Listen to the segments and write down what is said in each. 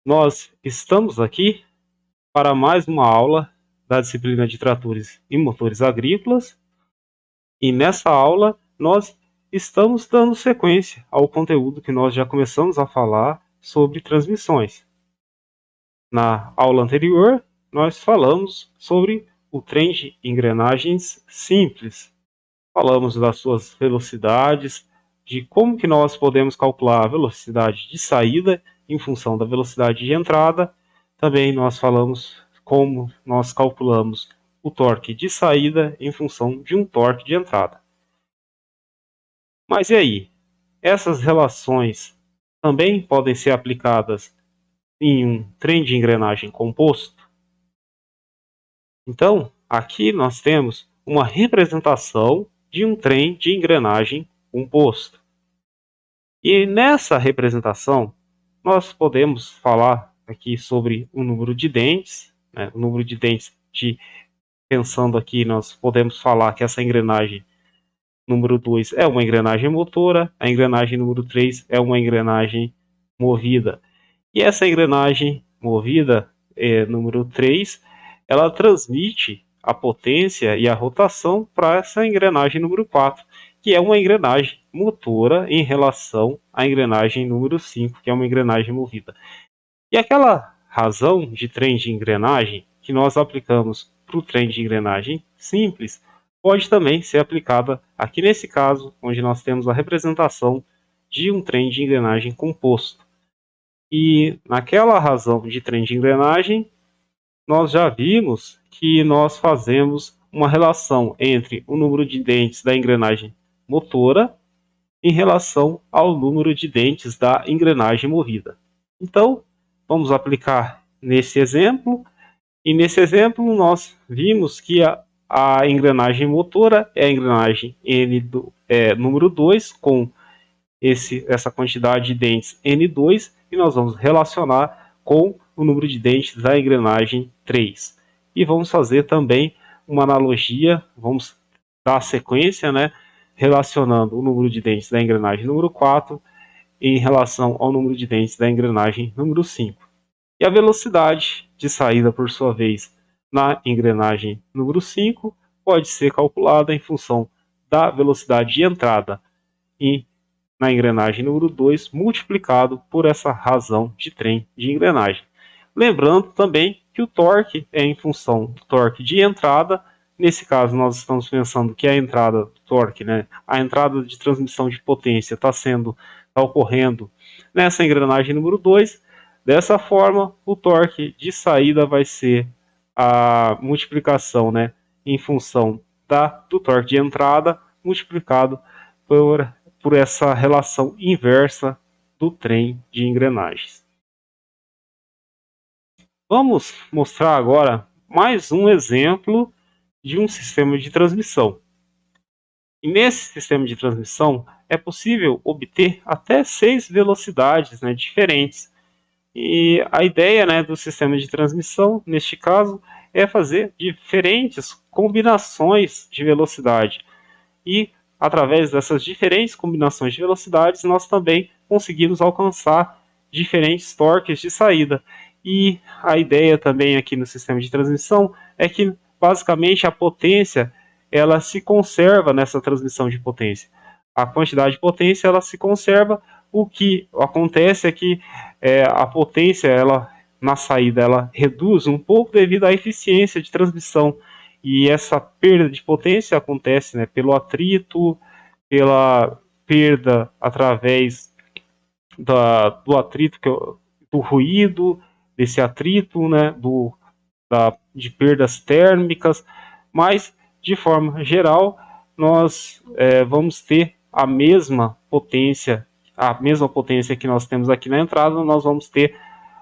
Nós estamos aqui para mais uma aula da disciplina de tratores e motores agrícolas, e nessa aula nós estamos dando sequência ao conteúdo que nós já começamos a falar sobre transmissões. Na aula anterior, nós falamos sobre o trem de engrenagens simples. Falamos das suas velocidades, de como que nós podemos calcular a velocidade de saída em função da velocidade de entrada. Também nós falamos como nós calculamos o torque de saída em função de um torque de entrada. Mas e aí? Essas relações também podem ser aplicadas em um trem de engrenagem composto? Então, aqui nós temos uma representação de um trem de engrenagem composto. E nessa representação, nós podemos falar aqui sobre o número de dentes, né? O número de dentes, pensando aqui, nós podemos falar que essa engrenagem número 2 é uma engrenagem motora, a engrenagem número 3 é uma engrenagem movida. E essa engrenagem movida, número 3, ela transmite a potência e a rotação para essa engrenagem número 4, que é uma engrenagem motora em relação à engrenagem número 5, que é uma engrenagem movida. E aquela razão de trem de engrenagem que nós aplicamos para o trem de engrenagem simples pode também ser aplicada aqui nesse caso, onde nós temos a representação de um trem de engrenagem composto. E naquela razão de trem de engrenagem, nós já vimos que nós fazemos uma relação entre o número de dentes da engrenagem motora em relação ao número de dentes da engrenagem movida. Então, vamos aplicar nesse exemplo. E nesse exemplo, nós vimos que a engrenagem motora é a engrenagem número 2 com essa quantidade de dentes N2, e nós vamos relacionar com o número de dentes da engrenagem 3. E vamos fazer também uma analogia, vamos dar sequência, né, relacionando o número de dentes da engrenagem número 4 em relação ao número de dentes da engrenagem número 5. E a velocidade de saída, por sua vez, na engrenagem número 5, pode ser calculada em função da velocidade de entrada na engrenagem número 2, multiplicado por essa razão de trem de engrenagem. Lembrando também que o torque é em função do torque de entrada. Nesse caso, nós estamos pensando que a entrada do torque, né, a entrada de transmissão de potência está ocorrendo nessa engrenagem número 2. Dessa forma, o torque de saída vai ser a multiplicação, né, em função do torque de entrada, multiplicado por essa relação inversa do trem de engrenagens. Vamos mostrar agora mais um exemplo de um sistema de transmissão. E nesse sistema de transmissão é possível obter até 6 velocidades, né, diferentes. E a ideia, né, do sistema de transmissão, neste caso, é fazer diferentes combinações de velocidade. E através dessas diferentes combinações de velocidades, nós também conseguimos alcançar diferentes torques de saída. E a ideia também aqui no sistema de transmissão é que, basicamente, a potência ela se conserva nessa transmissão de potência. A quantidade de potência ela se conserva. O que acontece é que a potência na saída ela reduz um pouco devido à eficiência de transmissão. E essa perda de potência acontece, né, pelo atrito, pela perda através do atrito, do ruído, desse atrito, né, de perdas térmicas, mas de forma geral nós vamos ter a mesma potência que nós temos aqui na entrada, nós vamos ter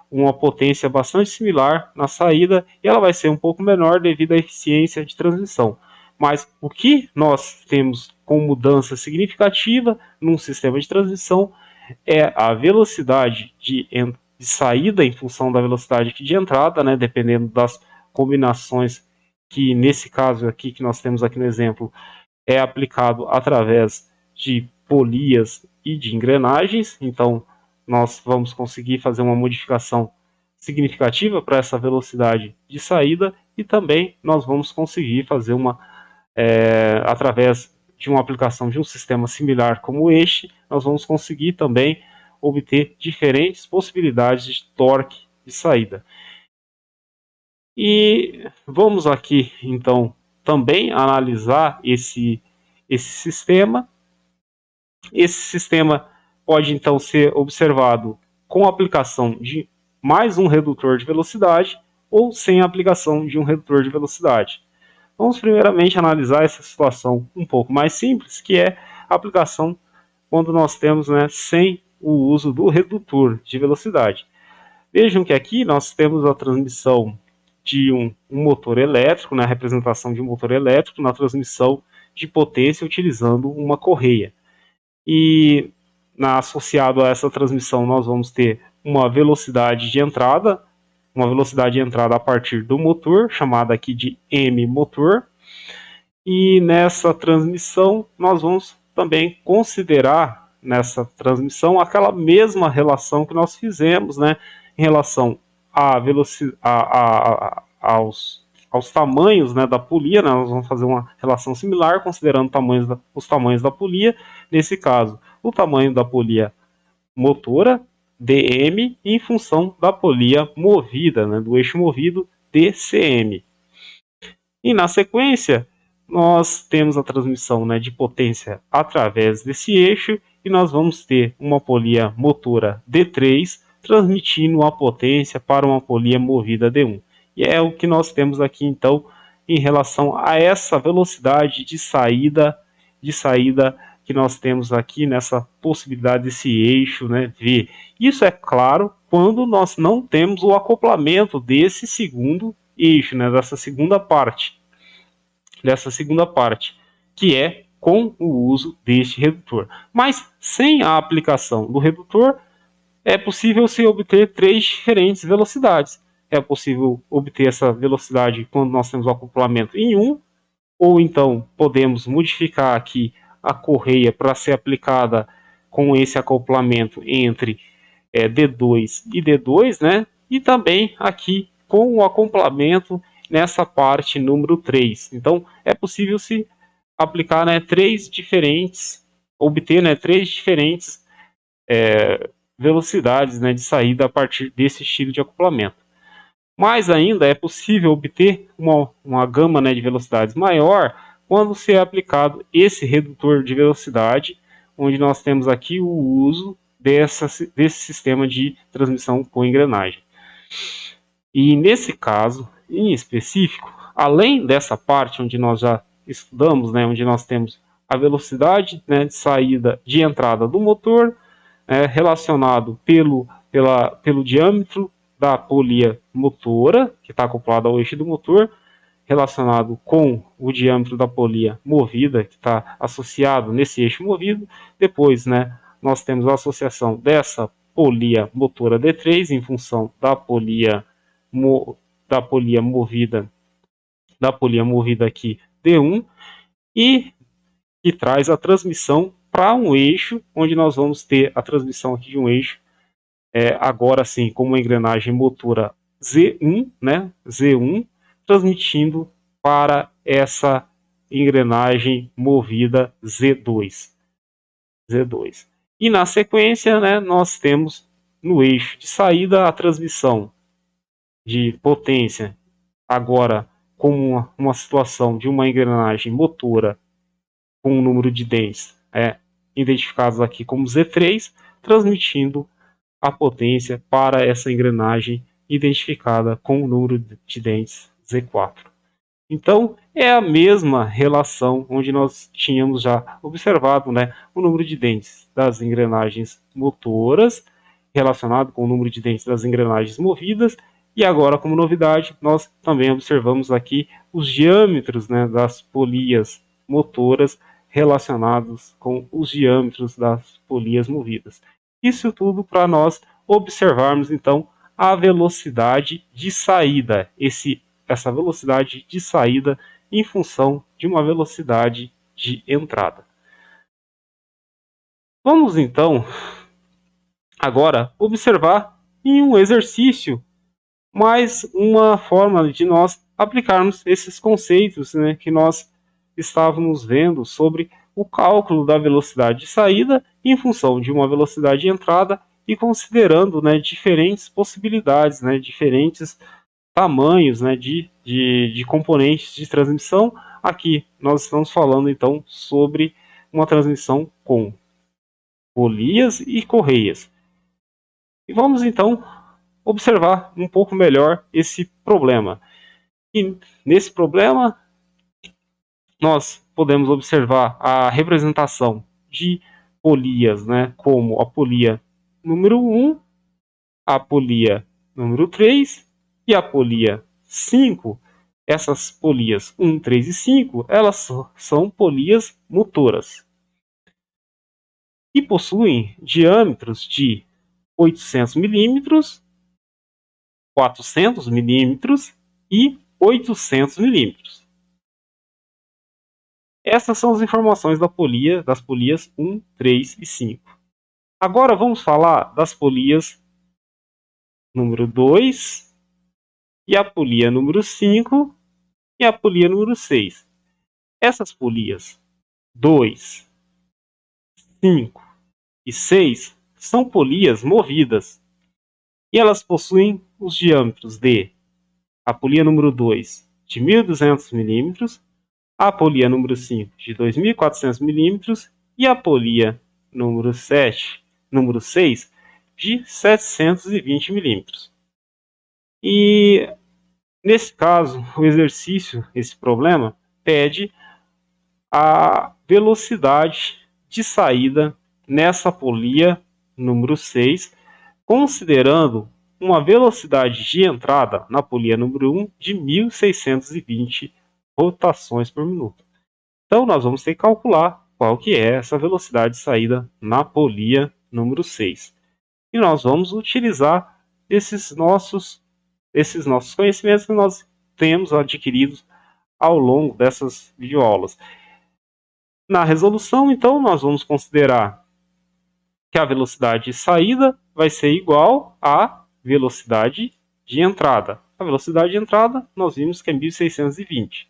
uma potência bastante similar na saída, e ela vai ser um pouco menor devido à eficiência de transmissão. Mas o que nós temos com mudança significativa num sistema de transmissão é a velocidade de saída em função da velocidade de entrada, né, dependendo das combinações que, nesse caso aqui que nós temos aqui no exemplo, é aplicado através de polias e de engrenagens. Então, nós vamos conseguir fazer uma modificação significativa para essa velocidade de saída, e também nós vamos conseguir fazer através de uma aplicação de um sistema similar como este, nós vamos conseguir também obter diferentes possibilidades de torque de saída. E vamos aqui então também analisar esse sistema. Esse sistema pode então ser observado com a aplicação de mais um redutor de velocidade ou sem a aplicação de um redutor de velocidade. Vamos primeiramente analisar essa situação um pouco mais simples, que é a aplicação quando nós temos sem o uso do redutor de velocidade. Vejam que aqui nós temos a transmissão de um motor elétrico, a representação de um motor elétrico na transmissão de potência utilizando uma correia. E associado a essa transmissão nós vamos ter uma velocidade de entrada a partir do motor, chamada aqui de M-motor. E nessa transmissão nós vamos também considerar nessa transmissão aquela mesma relação que nós fizemos, em relação à aos tamanhos da polia, nós vamos fazer uma relação similar, considerando os tamanhos da polia. Nesse caso, o tamanho da polia motora, dm, em função da polia movida, do eixo movido, dcm. E na sequência, nós temos a transmissão de potência através desse eixo, e nós vamos ter uma polia motora D3 transmitindo a potência para uma polia movida D1. E é o que nós temos aqui então em relação a essa velocidade de saída que nós temos aqui nessa possibilidade desse eixo V. Isso é claro quando nós não temos o acoplamento desse segundo eixo, dessa segunda parte, que é com o uso deste redutor. Mas sem a aplicação do redutor, é possível se obter três diferentes velocidades. É possível obter essa velocidade quando nós temos o acoplamento em 1, ou então podemos modificar aqui a correia para ser aplicada com esse acoplamento entre D2 e D2, e também aqui com o acoplamento nessa parte número 3. Então é possível se aplicar obter três diferentes velocidades de saída a partir desse estilo de acoplamento. Mais ainda, é possível obter uma gama de velocidades maior quando se é aplicado esse redutor de velocidade, onde nós temos aqui o uso desse sistema de transmissão com engrenagem. E nesse caso, em específico, além dessa parte onde nós já estudamos, onde nós temos a velocidade de saída de entrada do motor, relacionado pelo diâmetro da polia motora, que está acoplada ao eixo do motor, relacionado com o diâmetro da polia movida, que está associado nesse eixo movido. Depois, nós temos a associação dessa polia motora D3 em função da polia movida aqui D1, e que traz a transmissão para um eixo, onde nós vamos ter a transmissão aqui de um eixo, agora sim, com uma engrenagem motora Z1, Z1, transmitindo para essa engrenagem movida Z2. E na sequência, nós temos no eixo de saída a transmissão de potência, agora com uma situação de uma engrenagem motora com o número de dentes identificados aqui como Z3, transmitindo a potência para essa engrenagem identificada com o número de dentes Z4. Então, é a mesma relação onde nós tínhamos já observado o número de dentes das engrenagens motoras relacionado com o número de dentes das engrenagens movidas, e agora, como novidade, nós também observamos aqui os diâmetros das polias motoras relacionados com os diâmetros das polias movidas. Isso tudo para nós observarmos, então, a velocidade de saída, essa velocidade de saída em função de uma velocidade de entrada. Vamos, então, agora observar em um exercício mais uma forma de nós aplicarmos esses conceitos, né, que nós estávamos vendo sobre o cálculo da velocidade de saída em função de uma velocidade de entrada e considerando, né, diferentes possibilidades, né, diferentes tamanhos, né, de componentes de transmissão. Aqui nós estamos falando então sobre uma transmissão com polias e correias. E vamos então observar um pouco melhor esse problema. E nesse problema nós podemos observar a representação de polias, né, como a polia número 1, a polia número 3 e a polia 5. Essas polias 1, 3 e 5, elas são polias motoras e possuem diâmetros de 800 milímetros, 400 milímetros e 800 milímetros. Essas são as informações das polias 1, 3 e 5. Agora vamos falar das polias número 2 e a polia número 5 e a polia número 6. Essas polias 2, 5 e 6 são polias movidas e elas possuem os diâmetros de a polia número 2 de 1.200 milímetros, a polia número 5 de 2.400 milímetros e a polia número 6 de 720 milímetros. E nesse caso, o exercício, esse problema, pede a velocidade de saída nessa polia número 6, considerando uma velocidade de entrada na polia número 1 de 1.620 rotações por minuto. Então nós vamos ter que calcular qual que é essa velocidade de saída na polia número 6. E nós vamos utilizar esses nossos conhecimentos que nós temos adquiridos ao longo dessas videoaulas. Na resolução, então, nós vamos considerar que a velocidade de saída vai ser igual à velocidade de entrada. A velocidade de entrada, nós vimos que é 1.620.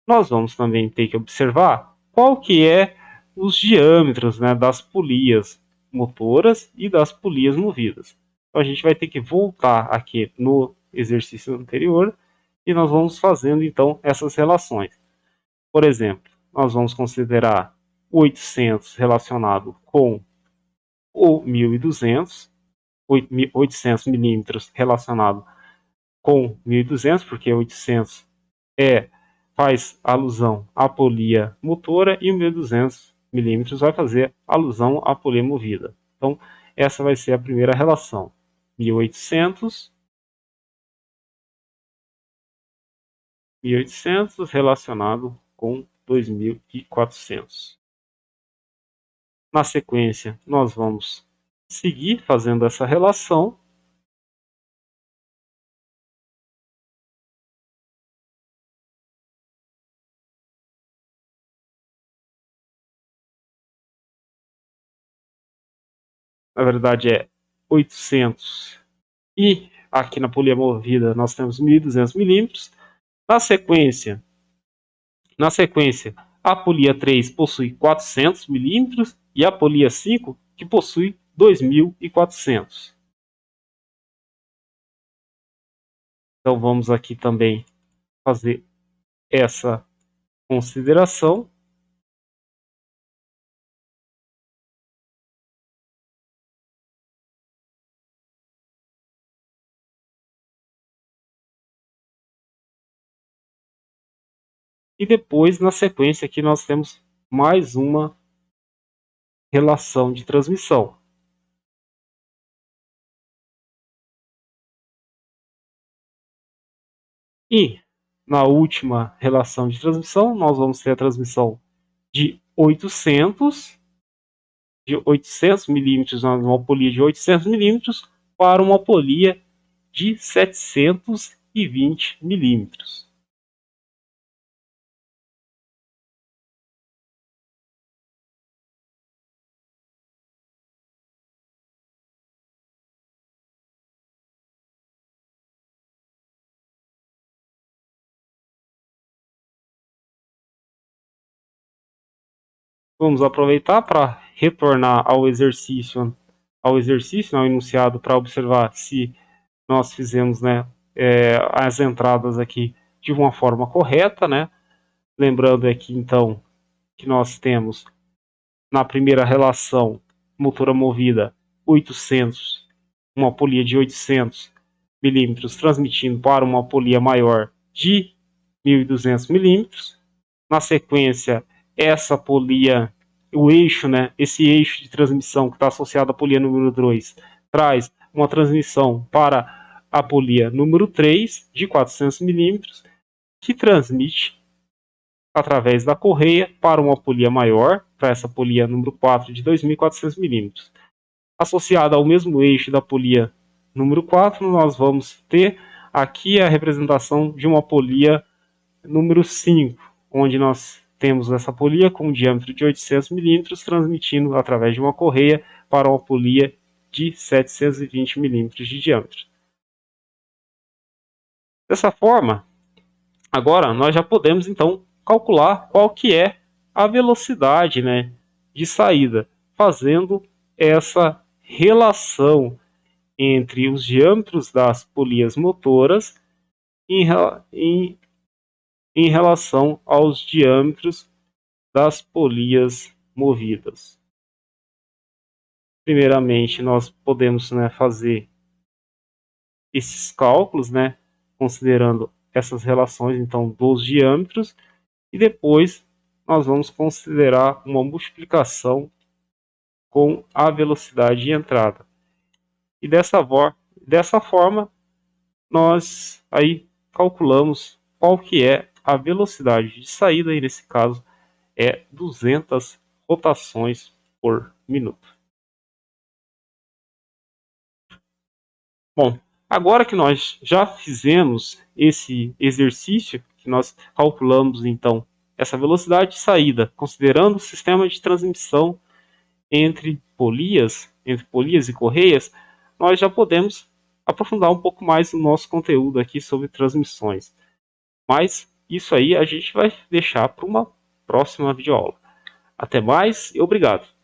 Nós vamos também ter que observar qual que é os diâmetros, né, das polias motoras e das polias movidas. Então, a gente vai ter que voltar aqui no exercício anterior e nós vamos fazendo, então, essas relações. Por exemplo, nós vamos considerar 800 relacionado com o 1.200, 800 milímetros relacionado com 1.200, porque 800 faz alusão à polia motora e o 1.200 milímetros vai fazer alusão à polia movida. Então, essa vai ser a primeira relação. 1.800 relacionado com 2.400. Na sequência, nós vamos seguir fazendo essa relação. Na verdade é 800 e aqui na polia movida nós temos 1.200 milímetros. Na sequência, a polia 3 possui 400 milímetros e a polia 5 que possui 2.400. Então vamos aqui também fazer essa consideração. E depois, na sequência, aqui nós temos mais uma relação de transmissão. E na última relação de transmissão, nós vamos ter a transmissão de 800 milímetros, uma polia de 800 milímetros para uma polia de 720 milímetros. Vamos aproveitar para retornar ao exercício, ao enunciado, para observar se nós fizemos, né, as entradas aqui de uma forma correta, né? Lembrando aqui então que nós temos na primeira relação motora movida 800, uma polia de 800 milímetros transmitindo para uma polia maior de 1.200 milímetros. Na sequência, essa polia, o eixo, né, esse eixo de transmissão que está associado à polia número 2, traz uma transmissão para a polia número 3 de 400 milímetros, que transmite através da correia para uma polia maior, para essa polia número 4 de 2.400 milímetros. Associada ao mesmo eixo da polia número 4, nós vamos ter aqui a representação de uma polia número 5, onde nós temos essa polia com um diâmetro de 800 milímetros, transmitindo através de uma correia para uma polia de 720 milímetros de diâmetro. Dessa forma, agora nós já podemos então calcular qual que é a velocidade, né, de saída, fazendo essa relação entre os diâmetros das polias motoras em relação aos diâmetros das polias movidas. Primeiramente, nós podemos, né, fazer esses cálculos, né, considerando essas relações então dos diâmetros, e depois nós vamos considerar uma multiplicação com a velocidade de entrada. E dessa forma, nós aí calculamos qual que é a velocidade de saída, e nesse caso é 200 rotações por minuto. Bom, agora que nós já fizemos esse exercício, que nós calculamos então essa velocidade de saída, considerando o sistema de transmissão entre polias e correias, nós já podemos aprofundar um pouco mais o nosso conteúdo aqui sobre transmissões. Mas isso aí a gente vai deixar para uma próxima videoaula. Até mais e obrigado!